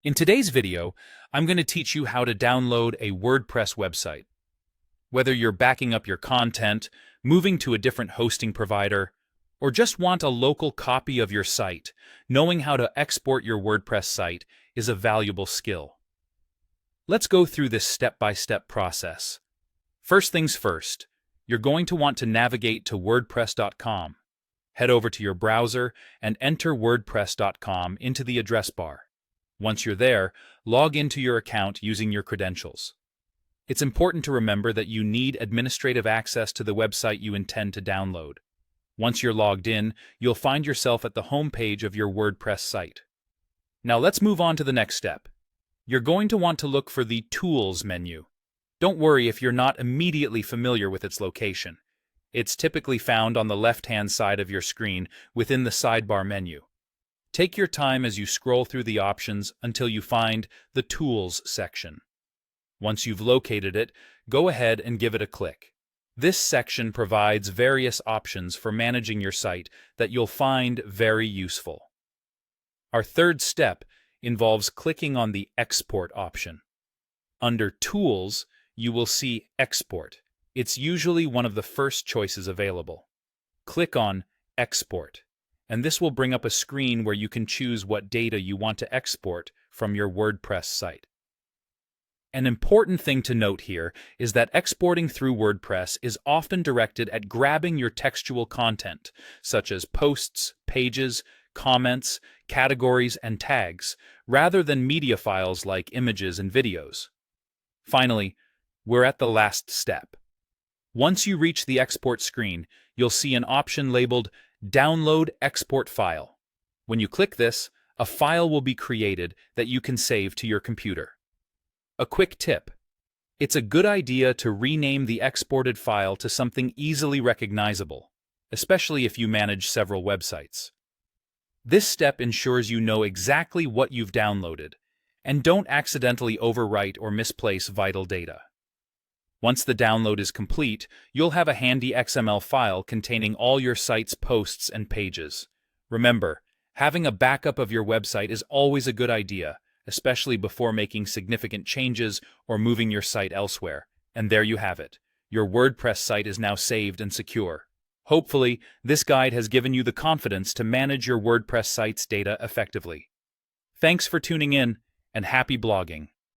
In today's video, I'm going to teach you how to download a WordPress website. Whether you're backing up your content, moving to a different hosting provider, or just want a local copy of your site, knowing how to export your WordPress site is a valuable skill. Let's go through this step-by-step process. First things first, you're going to want to navigate to wordpress.com. Head over to your browser and enter wordpress.com into the address bar. Once you're there, log into your account using your credentials. It's important to remember that you need administrative access to the website you intend to download. Once you're logged in, you'll find yourself at the home page of your WordPress site. Now let's move on to the next step. You're going to want to look for the Tools menu. Don't worry if you're not immediately familiar with its location. It's typically found on the left-hand side of your screen within the sidebar menu. Take your time as you scroll through the options until you find the Tools section. Once you've located it, go ahead and give it a click. This section provides various options for managing your site that you'll find very useful. Our third step involves clicking on the Export option. Under Tools, you will see Export. It's usually one of the first choices available. Click on Export, and this will bring up a screen where you can choose what data you want to export from your WordPress site. An important thing to note here is that exporting through WordPress is often directed at grabbing your textual content, such as posts, pages, comments, categories, and tags, rather than media files like images and videos. Finally, we're at the last step. Once you reach the export screen, you'll see an option labeled Download Export File. When you click this, a file will be created that you can save to your computer. A quick tip: it's a good idea to rename the exported file to something easily recognizable, especially if you manage several websites. This step ensures you know exactly what you've downloaded, and don't accidentally overwrite or misplace vital data. Once the download is complete, you'll have a handy XML file containing all your site's posts and pages. Remember, having a backup of your website is always a good idea, especially before making significant changes or moving your site elsewhere. And there you have it. Your WordPress site is now saved and secure. Hopefully, this guide has given you the confidence to manage your WordPress site's data effectively. Thanks for tuning in, and happy blogging!